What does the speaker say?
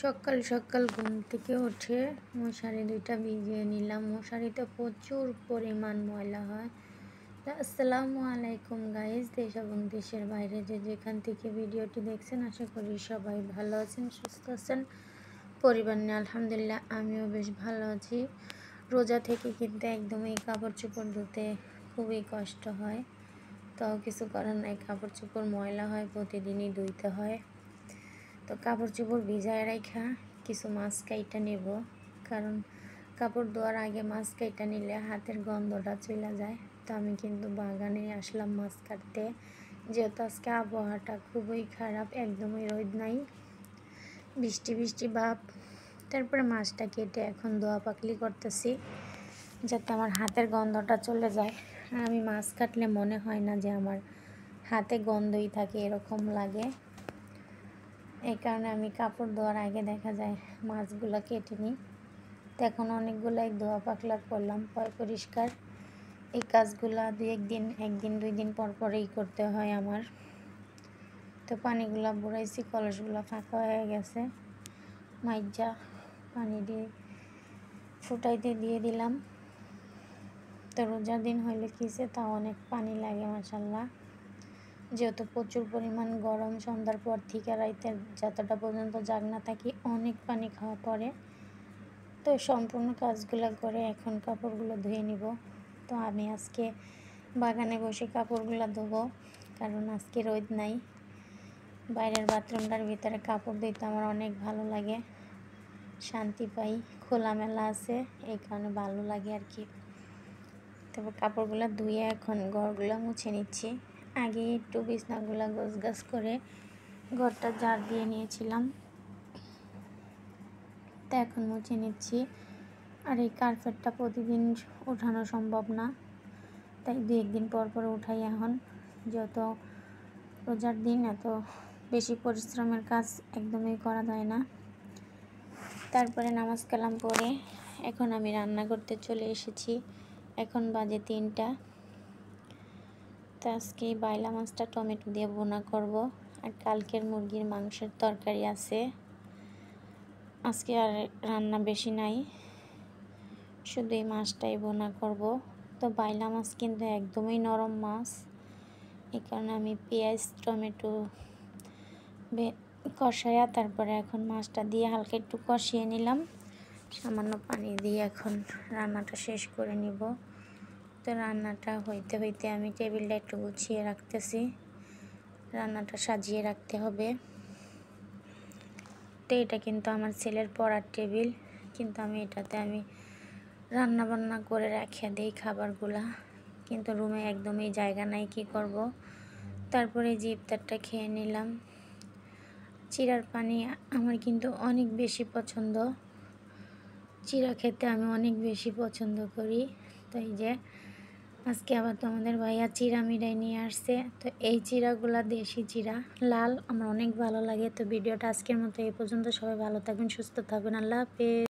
সকাল সকাল ঘুম থেকে উঠে মশারি দুইটা ভিজিয়ে নিলাম। মশারিতে প্রচুর পরিমাণ ময়লা হয়। তো আসসালামু আলাইকুম গাইজ, দেশ এবং দেশের বাইরে যে যেখান থেকে ভিডিওটি দেখছেন, আশা করি সবাই ভালো আছেন, সুস্থ আছেন। পরিবার নিয়ে আলহামদুলিল্লাহ আমিও বেশ ভালো আছি। রোজা থেকে কিন্তু একদমই কাপড় চোপড় ধুতে খুবই কষ্ট হয়। তাও কিছু করার নাই, কাপড় চোপড় ময়লা হয়, প্রতিদিনই ধুইতে হয়। তো কাপড় চোপড় ভিজায় রাখা কিছু মাছ কাইটা নেব, কারণ কাপড় ধোয়ার আগে মাছ কাইটা নিলে হাতের গন্ধটা চলে যায়। তো আমি কিন্তু বাগানে আসলাম মাছ কাটতে, যেহেতু আজকে আবহাওয়াটা খুবই খারাপ, একদমই রোদ নাই, বৃষ্টি বৃষ্টি ভাব। তারপরে মাছটা কেটে এখন ধোয়া পাকলি করতেছি, যাতে আমার হাতের গন্ধটা চলে যায়। আর আমি মাছ কাটলে মনে হয় না যে আমার হাতে গন্ধই থাকে, এরকম লাগে। এই কারণে আমি কাপড় ধোয়ার আগে দেখা যায় মাছগুলো কেটে নিই। তো এখন অনেকগুলাই ধোয়া পাকলা করলাম, পরিষ্কার। এই কাজগুলো একদিন 2 দিন পর পরেই করতে হয় আমার। তো পানিগুলো বুড়াইছি, কলসগুলো ফাঁকা হয়ে গেছে, মাইজা পানি দিয়ে ফুটাইতে দিয়ে দিলাম। তো রোজার দিন হইলে কিসে তা অনেক পানি লাগে মাশাল্লাহ, যেহেতু প্রচুর পরিমাণ গরম। সন্ধ্যার পর থেকে রাইতে যতটা পর্যন্ত জাগনা থাকি অনেক পানি খাওয়া পড়ে। তো সম্পূর্ণ কাজগুলো করে এখন কাপড়গুলো ধুয়ে নিব। তো আমি আজকে বাগানে বসে কাপড়গুলো ধোবো, কারণ আজকে রোদ নাই। বাইরের বাথরুমটার ভিতরে কাপড় ধুইতে আমার অনেক ভালো লাগে, শান্তি পাই, খোলামেলা আছে, এই কারণে ভালো লাগে আর কি। তারপর কাপড়গুলো ধুয়ে এখন ঘরগুলো মুছে নিচ্ছি। আগে একটু বিছনাগুলো গোছগাছ করে ঘরটা ঝাড় দিয়ে নিয়েছিলাম, তা এখন মুছে নিচ্ছি। আর এই কার্পেটটা প্রতিদিন ওঠানো সম্ভব না, তাই 2-1 দিন পর পর উঠাই এখন, যেহেতু রোজার দিন এত বেশি পরিশ্রমের কাজ একদমই করা যায় না। তারপরে নামাজ কালাম পড়ে এখন আমি রান্না করতে চলে এসেছি। এখন বাজে 3টা। তো আজকে বাইলা মাছটা টমেটো দিয়ে ভুনা করব, আর কালকের মুরগির মাংসের তরকারি আছে। আজকে আর রান্না বেশি নাই, শুধু এই মাছটাই ভুনা করব। তো বাইলা মাছ কিন্তু একদমই নরম মাছ, এই কারণে আমি পেঁয়াজ টমেটো কষায়া তারপরে এখন মাছটা দিয়ে হালকা একটু কষিয়ে নিলাম, সামান্য পানি দিয়ে এখন রান্নাটা শেষ করে নিব। তো রান্নাটা হইতে হইতে আমি টেবিলটা একটু গুছিয়ে রাখতেছি, রান্নাটা সাজিয়ে রাখতে হবে। তো এটা কিন্তু আমার ছেলের পড়ার টেবিল, কিন্তু আমি এটাতে রান্না বান্না করে রেখে দিই খাবারগুলা, কিন্তু রুমে একদমই জায়গা নাই, কি করব। তারপরে যে ইফতারটা খেয়ে নিলাম। চিড়ার পানি আমার কিন্তু অনেক বেশি পছন্দ, চিড়া খেতে আমি অনেক বেশি পছন্দ করি। তো এই যে আজকে আবার তোমাদের ভাইয়া চিড়া মিড়াই নিয়ে আসছে। তো এই চিড়াগুলা দেশি চিড়া, লাল, আমার অনেক ভালো লাগে। তো ভিডিওটা আজকের মতো এই পর্যন্ত। সবাই ভালো থাকবেন, সুস্থ থাকবেন, আল্লাহ হাফেজ।